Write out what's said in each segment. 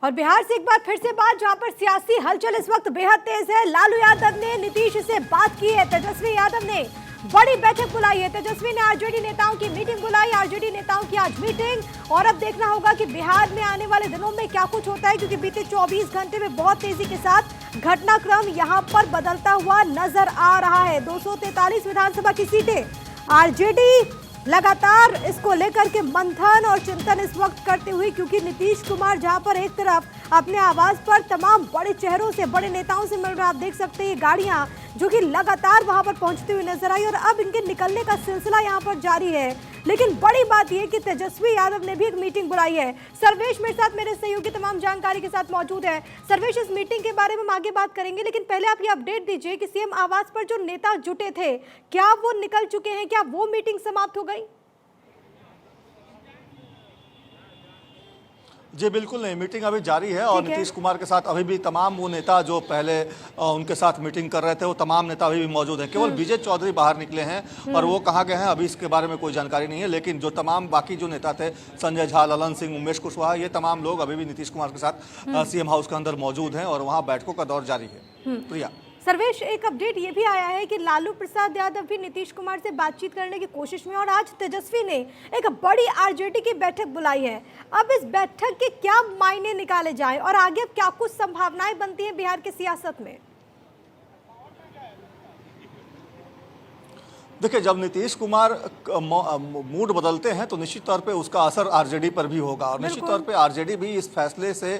और बिहार से एक बार फिर से बात, जहां पर सियासी हलचल इस वक्त बेहद तेज है। लालू यादव ने नीतीश से बात की है, तेजस्वी यादव ने बड़ी बैठक बुलाई है। तेजस्वी ने आरजेडी नेताओं की मीटिंग बुलाई, आरजेडी नेताओं की आज मीटिंग। और अब देखना होगा कि बिहार में आने वाले दिनों में क्या कुछ होता है, क्योंकि बीते 24 घंटे में बहुत तेजी के साथ घटनाक्रम यहां पर बदलता हुआ नजर आ रहा है। 243 विधानसभा की सीटें, आरजेडी लगातार इसको लेकर के मंथन और चिंतन इस वक्त करते हुए, क्योंकि नीतीश कुमार जहां पर एक तरफ अपने आवास पर तमाम बड़े चेहरों से, बड़े नेताओं से मिल रहे हैं। आप देख सकते हैं ये गाड़ियां जो कि लगातार वहां पर पहुंचती हुई नजर आई और अब इनके निकलने का सिलसिला यहां पर जारी है। लेकिन बड़ी बात यह कि तेजस्वी यादव ने भी एक मीटिंग बुलाई है। सर्वेश मेरे साथ, मेरे सहयोगी तमाम जानकारी के साथ मौजूद है। सर्वेश, इस मीटिंग के बारे में हम आगे बात करेंगे, लेकिन पहले आप ये अपडेट दीजिए कि सीएम आवास पर जो नेता जुटे थे, क्या वो निकल चुके हैं? क्या वो मीटिंग समाप्त हो गई? जी बिल्कुल नहीं, मीटिंग अभी जारी है और नीतीश कुमार के साथ अभी भी तमाम वो नेता जो पहले उनके साथ मीटिंग कर रहे थे, वो तमाम नेता अभी भी मौजूद हैं। केवल विजय चौधरी बाहर निकले हैं और वो कहाँ गए हैं अभी इसके बारे में कोई जानकारी नहीं है। लेकिन जो तमाम बाकी जो नेता थे, संजय झा, ललन सिंह, उमेश कुशवाहा, ये तमाम लोग अभी भी नीतीश कुमार के साथ सीएम हाउस के अंदर मौजूद हैं और वहाँ बैठकों का दौर जारी है। प्रिया, सर्वेश, एक अपडेट ये भी आया है कि लालू प्रसाद यादव भी नीतीश कुमार से बातचीत करने की कोशिश में, और आज तेजस्वी ने एक बड़ी आरजेडी की बैठक बुलाई है। अब इस बैठक के क्या मायने निकाले जाएं और आगे अब क्या कुछ संभावनाएं बनती हैं बिहार की सियासत में? देखिए, जब नीतीश कुमार मूड बदलते हैं तो निश्चित तौर पे उसका असर आरजेडी पर भी होगा और निश्चित तौर पे आरजेडी भी इस फैसले से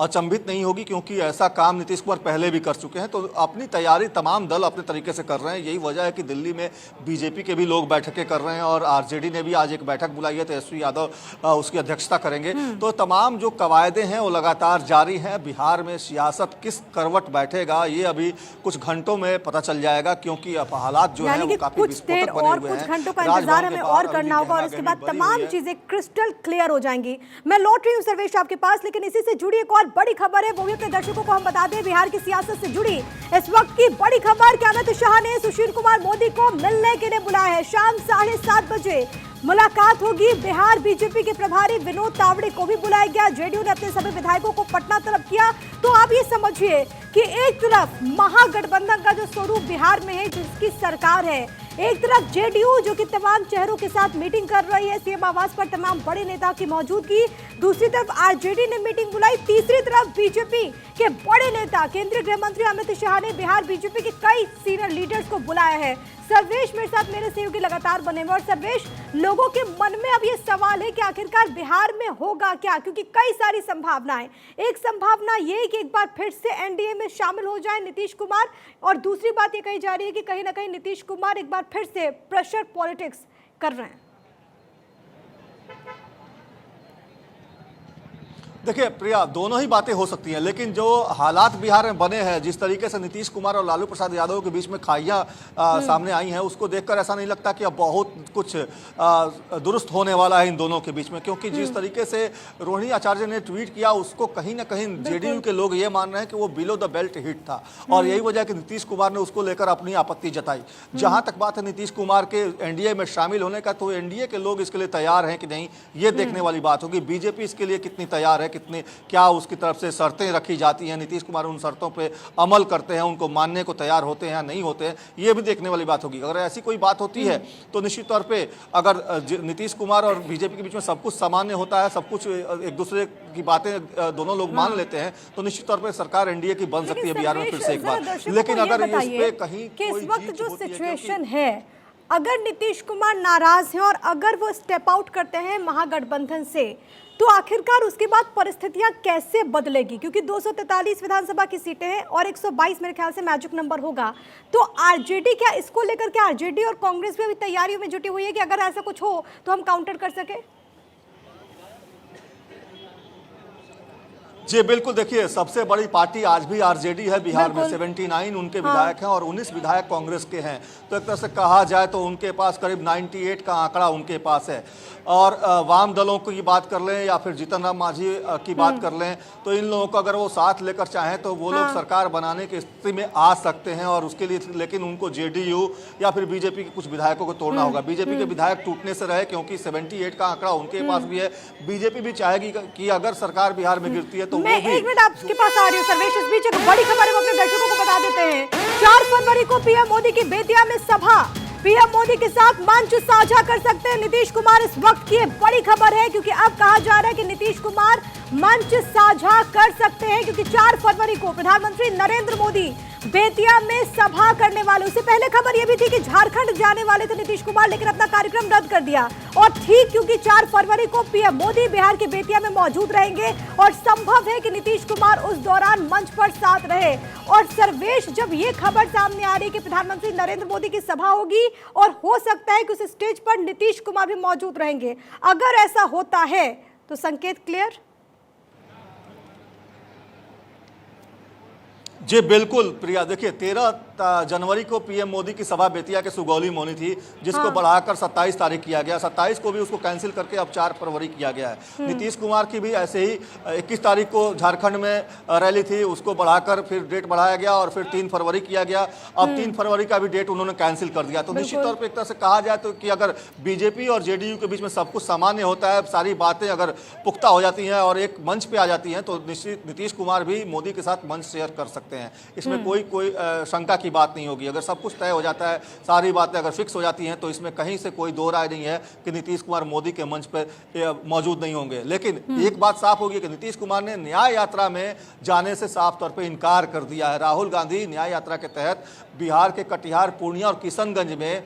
अचंभित नहीं होगी, क्योंकि ऐसा काम नीतीश कुमार पहले भी कर चुके हैं। तो अपनी तैयारी तमाम दल अपने तरीके से कर रहे हैं। यही वजह है कि दिल्ली में बीजेपी के भी लोग बैठकें कर रहे हैं और आरजेडी ने भी आज एक बैठक बुलाई है। तेजस्वी यादव उसकी अध्यक्षता करेंगे। तो तमाम जो कवायदे हैं वो लगातार जारी हैं। बिहार में सियासत किस करवट बैठेगा ये अभी कुछ घंटों में पता चल जाएगा, क्योंकि अब हालात जो है वो काफी देर और कुछ घंटों का इंतजार हमें और करना होगा और उसके बाद तमाम चीजें क्रिस्टल क्लियर हो जाएंगी। मैं लौट रही हूं सर्वेश आपके पास, लेकिन इसी से जुड़ी एक और बड़ी खबर है, वो भी अपने दर्शकों को हम बता दें। बिहार की सियासत से जुड़ी इस वक्त की बड़ी खबर कि अमित शाह ने सुशील कुमार मोदी को मिलने के लिए बुलाया है। शाम 7:30 बजे मुलाकात होगी। बिहार बीजेपी के प्रभारी विनोद तावड़े को भी बुलाया गया। जेडीयू ने अपने सभी विधायकों को पटना तलब किया। तो आप ये समझिए कि एक तरफ महागठबंधन का जो स्वरूप बिहार में है, जिसकी सरकार है, एक तरफ जेडीयू जो कि तमाम चेहरों के साथ मीटिंग कर रही है, सीएम आवास पर तमाम बड़े नेताओं की मौजूदगी, दूसरी तरफ आरजेडी ने मीटिंग बुलाई, तीसरी तरफ बीजेपी के बड़े नेता केंद्रीय गृह मंत्री अमित शाह ने बिहार बीजेपी के कई सीनियर लीडर्स को बुलाया है। सर्वेश मेरे साथ, मेरे सहयोगी लगातार बने हुए। और सर्वेश, लोगों के मन में अब ये सवाल है कि आखिरकार बिहार में होगा क्या, क्योंकि कई सारी संभावनाएं। एक संभावना ये कि एक बार फिर से एनडीए में शामिल हो जाए नीतीश कुमार, और दूसरी बात ये कही जा रही है कि कहीं ना कहीं नीतीश कुमार एक बार फिर से प्रेशर पॉलिटिक्स कर रहे हैं। देखिए प्रिया, दोनों ही बातें हो सकती हैं, लेकिन जो हालात बिहार में बने हैं, जिस तरीके से नीतीश कुमार और लालू प्रसाद यादव के बीच में खाइयां सामने आई हैं, उसको देखकर ऐसा नहीं लगता कि अब बहुत कुछ दुरुस्त होने वाला है इन दोनों के बीच में। क्योंकि जिस तरीके से रोहिणी आचार्य ने ट्वीट किया, उसको कहीं ना कहीं जेडीयू के लोग ये मान रहे हैं कि वो बिलो द बेल्ट हिट था और यही वजह है कि नीतीश कुमार ने उसको लेकर अपनी आपत्ति जताई। जहां तक बात है नीतीश कुमार के एनडीए में शामिल होने का, तो एनडीए के लोग इसके लिए तैयार हैं कि नहीं, ये देखने वाली बात होगी। बीजेपी इसके लिए कितनी तैयार है, कितने क्या उसकी तरफ से शर्तें रखी जाती हैं, नीतीश कुमार उन शर्तों पे अमल करते हैं, उनको मानने को तैयार होते हैं या नहीं होते हैं, ये भी देखने वाली बात होगी। अगर ऐसी कोई बात होती है तो निश्चित तौर पे अगर नीतीश कुमार और बीजेपी के बीच में सब कुछ सामान्य होता है, सब कुछ एक दूसरे की बातें दोनों लोग मान लेते हैं, तो निश्चित तौर पे सरकार एनडीए की बन सकती है बिहार में फिर से एक बार। लेकिन अगर इस पे कहीं इस वक्त जो सिचुएशन है, अगर नीतीश कुमार नाराज हैं और अगर वो स्टेप आउट करते हैं महागठबंधन से, तो आखिरकार उसके बाद परिस्थितियां कैसे बदलेगी? क्योंकि 243 विधानसभा की सीटें हैं और 122 मेरे ख्याल से मैजिक नंबर होगा। तो आरजेडी, क्या इसको लेकर के आरजेडी और कांग्रेस भी अभी तैयारियों में जुटी हुई है कि अगर ऐसा कुछ हो तो हम काउंटर कर सके? जी बिल्कुल, देखिए सबसे बड़ी पार्टी आज भी आरजेडी है बिहार में। 79 उनके विधायक हैं और 19 विधायक कांग्रेस के हैं। तो एक तरह से कहा जाए तो उनके पास करीब 98 का आंकड़ा उनके पास है। और वाम दलों की बात कर लें या फिर जीतन राम मांझी की बात कर लें, तो इन लोगों को अगर वो साथ लेकर चाहें तो वो लोग सरकार बनाने की स्थिति में आ सकते हैं। और उसके लिए लेकिन उनको जेडीयू या फिर बीजेपी के कुछ विधायकों को तोड़ना होगा। बीजेपी के विधायक टूटने से रहे, क्योंकि 78 का आंकड़ा उनके पास भी है। बीजेपी भी चाहेगी कि अगर सरकार बिहार में गिरती है तो तो मैं वो भी 1 मिनट आपके पास आ रही हूँ सर्वेश। इस बीच एक बड़ी खबर है वो अपने दर्शकों को बता देते हैं। 4 फरवरी को पीएम मोदी की बेतिया में सभा, पीएम मोदी के साथ मंच साझा कर सकते हैं नीतीश कुमार। इस वक्त की ये बड़ी खबर है क्योंकि अब कहा जा रहा है कि नीतीश कुमार मंच साझा कर सकते हैं क्योंकि 4 फरवरी को प्रधानमंत्री नरेंद्र मोदी बेतिया में सभा करने वाले। उससे पहले खबर यह भी थी कि झारखंड जाने वाले थे नीतीश कुमार, लेकिन अपना कार्यक्रम रद्द कर दिया। और ठीक क्योंकि 4 फरवरी को पीएम मोदी बिहार के बेतिया में मौजूद रहेंगे और संभव है कि नीतीश कुमार उस दौरान मंच पर साथ रहे। और सर्वेश, जब ये खबर सामने आ रही है कि प्रधानमंत्री नरेंद्र मोदी की सभा होगी और हो सकता है कि उस स्टेज पर नीतीश कुमार भी मौजूद रहेंगे, अगर ऐसा होता है तो संकेत क्लियर? जी बिल्कुल प्रिया, देखिए 13 जनवरी को पीएम मोदी की सभा बेतिया के सुगौली में होनी थी, जिसको बढ़ाकर 27 तारीख किया गया। 27 को भी उसको कैंसिल करके अब 4 फरवरी किया गया है। नीतीश कुमार की भी ऐसे ही 21 तारीख को झारखंड में रैली थी, उसको बढ़ाकर फिर डेट बढ़ाया गया और फिर 3 फरवरी किया गया। अब 3 फरवरी का भी डेट उन्होंने कैंसिल कर दिया। तो निश्चित तौर पर एक तरह से कहा जाए तो कि अगर बीजेपी और जेडीयू के बीच में सब कुछ सामान्य होता है, सारी बातें अगर पुख्ता हो जाती हैं और एक मंच पे आ जाती हैं, तो निश्चित नीतीश कुमार भी मोदी के साथ मंच शेयर कर सकते हैं। इसमें कोई शंका की बात नहीं होगी। अगर सब कुछ तय हो जाता है, सारी बातें अगर फिक्स हो जाती हैं, तो इसमें कहीं से कोई दो राय नहीं है कि नीतीश कुमार मोदी के मंच पर मौजूद नहीं होंगे। लेकिन एक बात साफ होगी कि नीतीश कुमार ने न्याय यात्रा में जाने से साफ तौर पर इनकार कर दिया है। राहुल गांधी न्याय यात्रा के तहत बिहार के कटिहार, पूर्णिया और किशनगंज में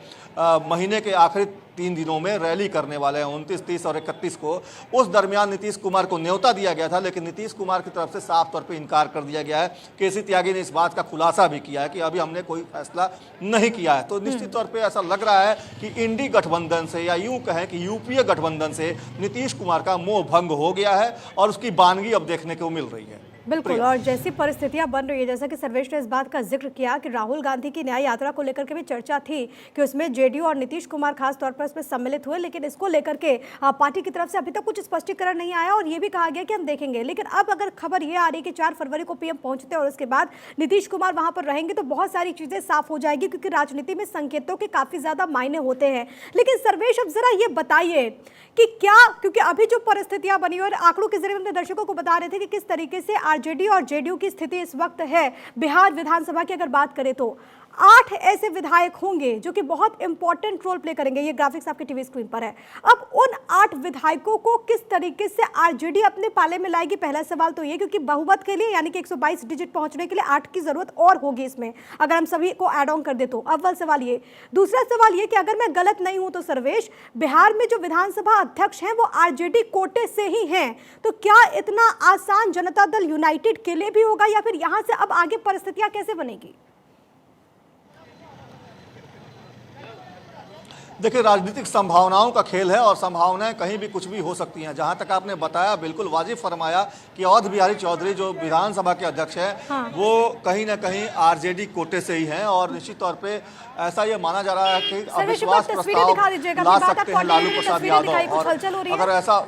महीने के आखिरी 3 दिनों में रैली करने वाले हैं, 29, 30 और 31 को। उस दरमियान नीतीश कुमार को न्योता दिया गया था, लेकिन नीतीश कुमार की तरफ से साफ तौर पे इनकार कर दिया गया है। केसी त्यागी ने इस बात का खुलासा भी किया है कि अभी हमने कोई फैसला नहीं किया है। तो निश्चित तौर पे ऐसा लग रहा है कि इंडी गठबंधन से, या यूं कहें कि यूपीए गठबंधन से नीतीश कुमार का मोह भंग हो गया है और उसकी बानगी अब देखने को मिल रही है। बिल्कुल, और जैसी परिस्थितियां बन रही है, जैसा कि सर्वेश ने इस बात का जिक्र किया कि राहुल गांधी की न्याय यात्रा को लेकर के भी चर्चा थी कि उसमें जेडीयू और नीतीश कुमार खास तौर पर इसमें सम्मिलित हुए, लेकिन इसको लेकर के पार्टी की तरफ से अभी तक कुछ स्पष्टीकरण नहीं आया और ये भी कहा गया कि हम देखेंगे। लेकिन अब अगर खबर ये आ रही है कि 4 फरवरी को पीएम पहुंचते और उसके बाद नीतीश कुमार वहां पर रहेंगे, तो बहुत सारी चीजें साफ हो जाएगी, क्योंकि राजनीति में संकेतों के काफी ज्यादा मायने होते हैं। लेकिन सर्वेश, अब जरा ये बताइए कि क्या, क्योंकि अभी जो परिस्थितियां बनी और आंकड़ों के जरिए अपने दर्शकों को बता रहे थे कि किस तरीके से आरजेडी और जेडीयू की स्थिति इस वक्त है। बिहार विधानसभा की अगर बात करें तो 8 ऐसे विधायक होंगे जो कि बहुत इंपॉर्टेंट रोल प्ले करेंगे। ये ग्राफिक्स आपकी टीवी स्क्रीन पर है। अब उन 8 विधायकों को किस तरीके से आरजेडी अपने पाले में लाएगी, पहला सवाल तो ये, क्योंकि बहुमत के लिए यानी कि 122 डिजिट पहुंचने के लिए 8 की जरूरत और होगी इसमें, अगर हम सभी को ऐड ऑन कर दे तो। अव्वल सवाल ये। दूसरा सवाल ये कि अगर मैं गलत नहीं हूं तो सर्वेश, बिहार में जो विधानसभा अध्यक्ष हैं वो आरजेडी कोटे से ही हैं, तो क्या इतना आसान जनता दल यूनाइटेड के लिए भी होगा, या फिर यहां से अब आगे परिस्थितियां कैसे बनेगी? देखिए, राजनीतिक संभावनाओं का खेल है और संभावनाएं कहीं भी कुछ भी हो सकती हैं। जहां तक आपने बताया, बिल्कुल वाजिब फरमाया कि अवध बिहारी चौधरी जो विधानसभा के अध्यक्ष हैं, वो कहीं ना कहीं आरजेडी कोटे से ही हैं और निश्चित तौर पे ऐसा ये माना जा रहा है कि अविश्वास प्रस्ताव ला सकते हैं लालू प्रसाद यादव। और अगर ऐसा,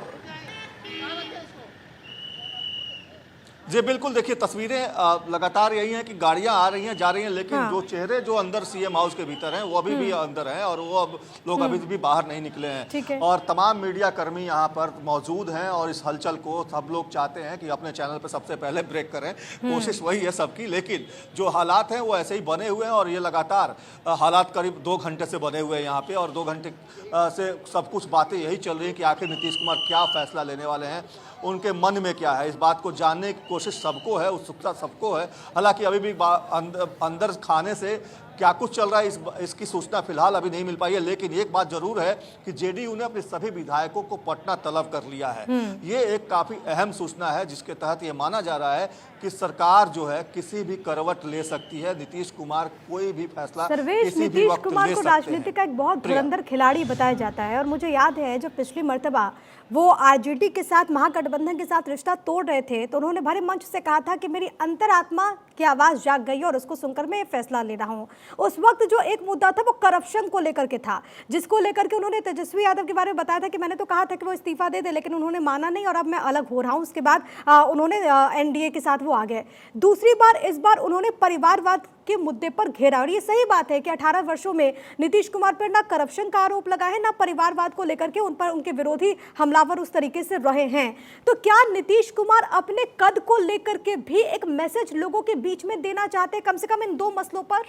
जी बिल्कुल, देखिए तस्वीरें लगातार यही हैं कि गाड़ियां आ रही हैं, जा रही हैं, लेकिन जो चेहरे जो अंदर सीएम हाउस के भीतर हैं वो अभी भी अंदर हैं और वो अब लोग अभी भी बाहर नहीं निकले हैं। और तमाम मीडिया कर्मी यहाँ पर मौजूद हैं और इस हलचल को सब लोग चाहते हैं कि अपने चैनल पर सबसे पहले ब्रेक करें। कोशिश वही है सबकी, लेकिन जो हालात हैं वो ऐसे ही बने हुए हैं और ये लगातार हालात करीब 2 घंटे से बने हुए हैं यहाँ पे। और 2 घंटे से सब कुछ बातें यही चल रही है कि आखिर नीतीश कुमार क्या फैसला लेने वाले हैं, उनके मन में क्या है। इस बात को जानने की कोशिश सबको है, उत्सुकता सबको है। हालांकि अभी भी अंदर खाने से क्या कुछ चल रहा है इसकी सूचना फिलहाल अभी नहीं मिल पाई है। लेकिन एक बात जरूर है कि जेडीयू ने अपने सभी विधायकों को पटना तलब कर लिया है। ये एक काफी अहम सूचना है जिसके तहत ये माना जा रहा है कि सरकार जो है किसी भी करवट ले सकती है। नीतीश कुमार कोई भी फैसला किसी भी वक्त ले सकते हैं। नीतीश कुमार को राजनीति का एक बहुत धुरंधर खिलाड़ी बताया जाता है और मुझे याद है जब पिछली मर्तबा वो आरजेडी के साथ, महागठबंधन के साथ रिश्ता तोड़ रहे थे, तो उन्होंने भरे मंच से कहा था कि मेरी अंतरात्मा की आवाज जाग गई और उसको सुनकर मैं ये फैसला ले रहा हूँ। उस वक्त जो एक मुद्दा था वो करप्शन को लेकर के था, जिसको लेकर के उन्होंने तेजस्वी यादव के बारे में बताया था कि मैंने तो कहा था कि वो इस्तीफा दे दे, लेकिन उन्होंने माना नहीं और अब मैं अलग हो रहा हूं। उसके बाद उन्होंने एनडीए के साथ वो आ गए। दूसरी बार इस बार उन्होंने परिवारवाद के मुद्दे पर घेरा, और ये सही बात है कि 18 वर्षों में नीतीश कुमार पर ना करप्शन का आरोप लगा है, ना परिवारवाद को लेकर के उन पर उनके विरोधी हमलावर उस तरीके से रहे हैं। तो क्या नीतीश कुमार अपने कद को लेकर के भी एक मैसेज लोगों के बीच में देना चाहते हैं, कम से कम इन दो मसलों पर?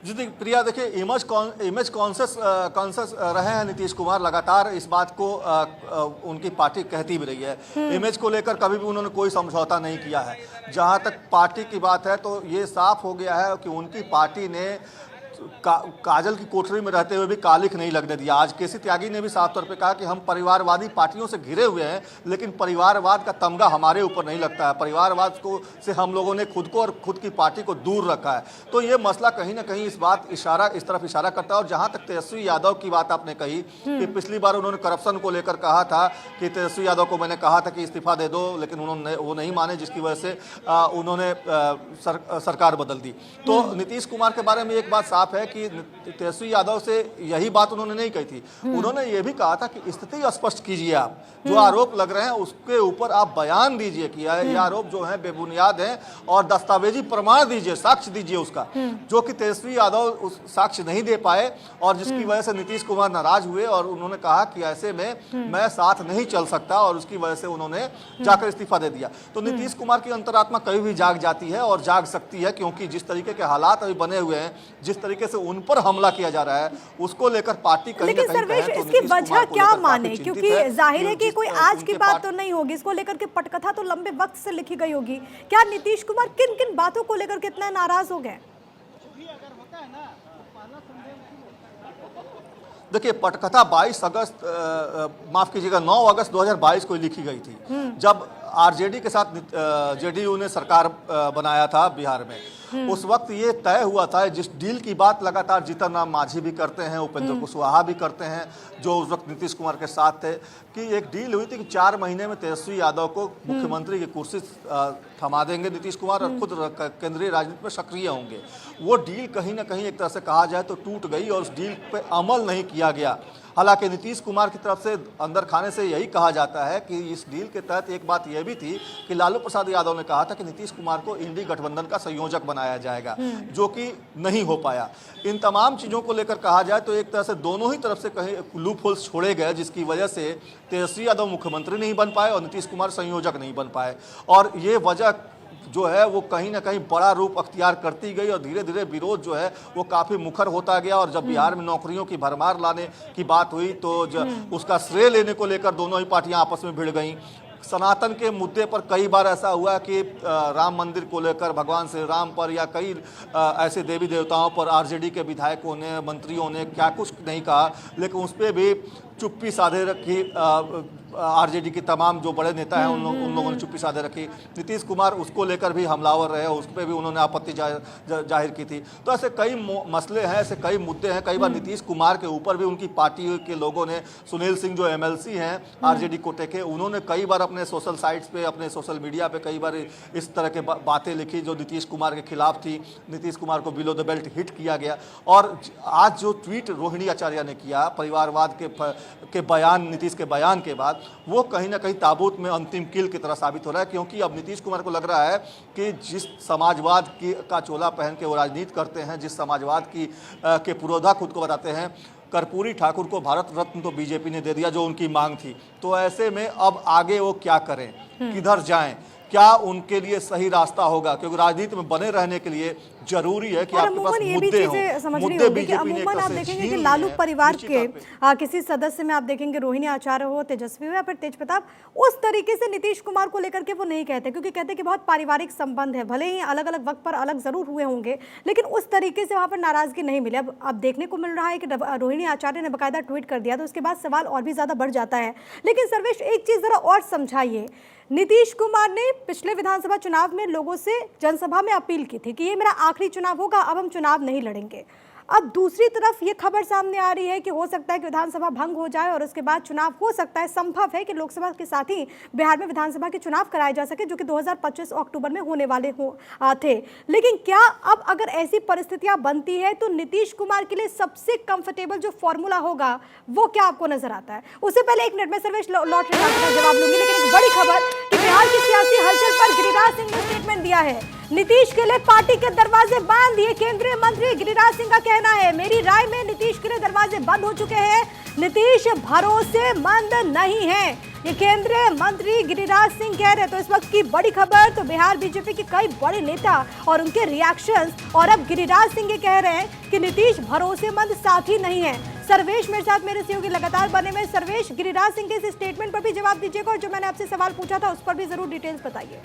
जी प्रिया, देखिए इमेज कॉन्शियस रहे हैं नीतीश कुमार, लगातार इस बात को उनकी पार्टी कहती भी रही है। इमेज को लेकर कभी भी उन्होंने कोई समझौता नहीं किया है। जहां तक पार्टी की बात है तो ये साफ हो गया है कि उनकी पार्टी ने काजल की कोठरी में रहते हुए भी कालिख नहीं लगने दिया। आज केसी त्यागी ने भी साफ तौर पे कहा कि हम परिवारवादी पार्टियों से घिरे हुए हैं, लेकिन परिवारवाद का तमगा हमारे ऊपर नहीं लगता है। परिवारवाद को से हम लोगों ने खुद को और खुद की पार्टी को दूर रखा है। तो ये मसला कहीं ना कहीं इस तरफ इशारा करता है। और जहां तक तेजस्वी यादव की बात आपने कही कि पिछली बार उन्होंने करप्शन को लेकर कहा था कि तेजस्वी यादव को मैंने कहा था कि इस्तीफा दे दो, लेकिन उन्होंने वो नहीं माने, जिसकी वजह से उन्होंने सरकार बदल दी। तो नीतीश कुमार के बारे में एक बात साफ है कि तेजस्वी यादव से यही बात उन्होंने नहीं कही थी। उन्होंने ये भी कहा था कि स्थिति स्पष्ट कीजिए, आप जो आरोप लग रहे हैं उसके ऊपर आप बयान दीजिए कि ये आरोप जो है बेबुनियाद है, और दस्तावेजी प्रमाण दीजिए, साक्ष्य दीजिए उसका, जो कि तेजस्वी यादव उस साक्ष्य नहीं दे पाए, और जिसकी वजह से नीतीश कुमार नाराज हुए और उन्होंने कहा कि ऐसे में मैं साथ नहीं चल सकता, और उसकी वजह से उन्होंने जाकर इस्तीफा दे दिया। तो नीतीश कुमार की अंतरात्मा कभी भी जाग जाती है और जाग सकती है, क्योंकि जिस तरीके के हालात अभी बने हुए हैं, जिस तरीके से उन पर हमला किया जा रहा है, उसको लेकर पार्टी कहीं लेकिन सर्वेश इसकी वजह क्या माने, क्योंकि जाहिर है कि कोई आज की बात तो नहीं होगी, इसको लेकर के पटकथा तो लंबे वक्त से लिखी गई होगी। क्या नीतीश कुमार किन किन बातों को लेकर के इतना नाराज हो गए? देखिए, पटकथा 9 अगस्त 2022 को लिखी गई थी, जब आरजेडी के साथ जेडीयू ने सरकार बनाया था बिहार में। उस वक्त ये तय हुआ था, जिस डील की बात लगातार जीतन राम मांझी भी करते हैं, उपेंद्र कुशवाहा भी करते हैं, जो उस वक्त नीतीश कुमार के साथ थे, कि एक डील हुई थी कि 4 महीने में तेजस्वी यादव को मुख्यमंत्री की कुर्सी थमा देंगे नीतीश कुमार, और खुद केंद्रीय राजनीति में सक्रिय होंगे। वो डील कहीं ना कहीं एक तरह से कहा जाए तो टूट गई, और उस डील पे अमल नहीं किया गया। हालांकि नीतीश कुमार की तरफ से अंदर खाने से यही कहा जाता है कि इस डील के तहत एक बात यह भी थी कि लालू प्रसाद यादव ने कहा था कि नीतीश कुमार को इंडी गठबंधन का संयोजक बनाया जाएगा, जो कि नहीं हो पाया। इन तमाम चीज़ों को लेकर कहा जाए तो एक तरह से दोनों ही तरफ से कहीं लूप होल्स छोड़े गए, जिसकी वजह से तेजस्वी यादव मुख्यमंत्री नहीं बन पाए और नीतीश कुमार संयोजक नहीं बन पाए। और ये वजह जो है वो कहीं ना कहीं बड़ा रूप अख्तियार करती गई, और धीरे धीरे विरोध जो है वो काफ़ी मुखर होता गया। और जब बिहार में नौकरियों की भरमार लाने की बात हुई तो उसका श्रेय लेने को लेकर दोनों ही पार्टियां आपस में भिड़ गईं। सनातन के मुद्दे पर कई बार ऐसा हुआ कि राम मंदिर को लेकर, भगवान श्री राम पर, या कई ऐसे देवी देवताओं पर आरजेडी के विधायकों ने, मंत्रियों ने क्या कुछ नहीं कहा, लेकिन उस पर भी चुप्पी साधे रखी। आरजेडी के तमाम जो बड़े नेता हैं उन लोगों ने चुप्पी साधे रखी। नीतीश कुमार उसको लेकर भी हमलावर रहे, उस पर भी उन्होंने आपत्ति जाहिर की थी। तो ऐसे कई मसले हैं, ऐसे कई मुद्दे हैं। कई बार नीतीश कुमार के ऊपर भी उनकी पार्टी के लोगों ने, सुनील सिंह जो एमएलसी हैं आरजेडी कोटे के, उन्होंने कई बार अपने सोशल साइट्स पे, अपने सोशल मीडिया पे कई बार इस तरह के बातें लिखी जो नीतीश कुमार के खिलाफ थी। नीतीश कुमार को बिलो द बेल्ट हिट किया गया। और आज जो ट्वीट रोहिणी आचार्य ने किया परिवारवाद के बयान, नीतीश के बयान के बाद, वो कहीं ना कहीं ताबूत में अंतिम कील की तरह साबित हो रहा है। क्योंकि अब नीतीश कुमार को लग रहा है कि जिस समाजवाद का चोला पहन के वो राजनीति करते हैं, जिस समाजवाद के पुरोधा खुद को बताते हैं, कर्पूरी ठाकुर को भारत रत्न तो बीजेपी ने दे दिया जो उनकी मांग थी। तो ऐसे में अब आगे वो क्या करें, किधर जाएं, क्या उनके लिए सही रास्ता होगा? क्योंकि राजनीति में बने रहने के लिए जरूरी है कि आपके पास मुद्दे हों। मुद्दे बीजेपी ने अमूमन आप देखेंगे कि लालू परिवार के किसी सदस्य में आप देखेंगे, रोहिणी आचार्य हो, तेजस्वी हो या फिर तेज प्रताप, उस तरीके से नीतीश कुमार को लेकर के वो नहीं कहते, क्योंकि कहते हैं कि बहुत पारिवारिक संबंध है। भले ही अलग अलग वक्त पर अलग जरूर हुए होंगे, लेकिन उस तरीके से वहां पर नाराजगी नहीं मिली। अब देखने को मिल रहा है कि रोहिणी आचार्य ने बाकायदा ट्वीट कर दिया, तो उसके बाद सवाल और भी ज्यादा बढ़ जाता है। लेकिन सर्वेश, एक चीज जरा और समझाइए, नीतीश कुमार ने पिछले विधानसभा चुनाव में लोगों से जनसभा में अपील की थी कि ये मेरा आखिरी चुनाव होगा, अब हम चुनाव नहीं लड़ेंगे। अब दूसरी तरफ ये खबर सामने आ रही है कि हो सकता है कि विधानसभा भंग हो जाए और उसके बाद चुनाव हो सकता है, संभव है कि लोकसभा के साथ ही बिहार में विधानसभा के चुनाव कराए जा सके, जो कि 2025 अक्टूबर में होने वाले थे। लेकिन क्या अब अगर ऐसी परिस्थितियां बनती है तो नीतीश कुमार के लिए सबसे कंफर्टेबल जो फॉर्मूला होगा वो क्या आपको नजर आता है? उससे पहले एक मिनट में सर्वेश लौट का जवाब लूंगी, लेकिन एक बड़ी खबर कि बिहार की सियासी हलचल पर गिरिराज सिंह ने स्टेटमेंट दिया है। नीतीश के लिए पार्टी के दरवाजे बंद, ये केंद्रीय मंत्री गिरिराज सिंह का कहना है। मेरी राय में नीतीश के लिए दरवाजे बंद हो चुके हैं, नीतीश भरोसेमंद नहीं है, ये केंद्रीय मंत्री गिरिराज सिंह कह रहे हैं। तो इस वक्त की बड़ी खबर, तो बिहार बीजेपी के कई बड़े नेता और उनके रिएक्शंस, और अब गिरिराज सिंह ये कह रहे हैं कि नीतीश भरोसेमंद साथी नहीं है। सर्वेश मेरे साथ, मेरे सहयोगी लगातार बने में। सर्वेश, गिरिराज सिंह के इस स्टेटमेंट पर भी जवाब दीजिएगा और जो मैंने आपसे सवाल पूछा था उस पर भी जरूर डिटेल्स बताइए।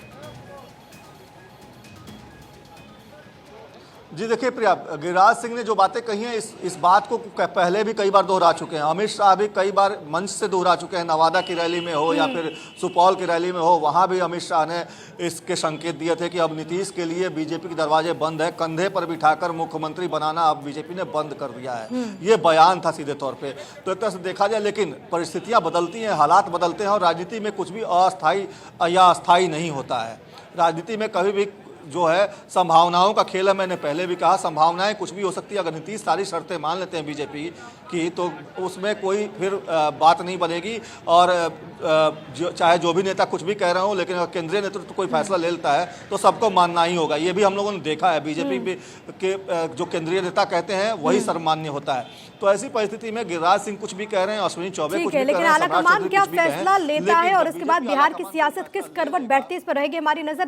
जी देखिए प्रिया, गिरिराज सिंह ने जो बातें कही हैं इस बात को पहले भी कई बार दोहरा चुके हैं। अमित शाह भी कई बार मंच से दोहरा चुके हैं, नवादा की रैली में हो या फिर सुपौल की रैली में हो, वहाँ भी अमित शाह ने इसके संकेत दिए थे कि अब नीतीश के लिए बीजेपी के दरवाजे बंद है, कंधे पर बिठाकर मुख्यमंत्री बनाना अब बीजेपी ने बंद कर दिया है। ये बयान था सीधे तौर पर। तो एक तरह से देखा जाए, लेकिन परिस्थितियाँ बदलती हैं, हालात बदलते हैं और राजनीति में कुछ भी अस्थायी या अस्थायी नहीं होता है। राजनीति में कभी भी जो है संभावनाओं का खेल है। मैंने पहले भी कहा, संभावनाएं कुछ भी हो सकती है। अगर नीतीश सारी शर्तें मान लेते हैं बीजेपी की तो उसमें कोई फिर बात नहीं बनेगी। और चाहे जो भी नेता कुछ भी कह रहे हो, लेकिन अगर केंद्रीय नेतृत्व कोई फैसला ले लेता है तो सबको मानना ही होगा। ये भी हम लोगों ने देखा है, बीजेपी के जो केंद्रीय नेता कहते हैं वही सर्वमान्य होता है। तो ऐसी परिस्थिति में गिरिराज सिंह कुछ भी कह रहे हैं, अश्विनी चौबे कुछ भी कह रहे हैं, लेकिन आलाकमान क्या फैसला लेता है और इसके बाद बिहार की सियासत सियासत किस करवट बैठती है, इस पर रहेगी हमारी नजर।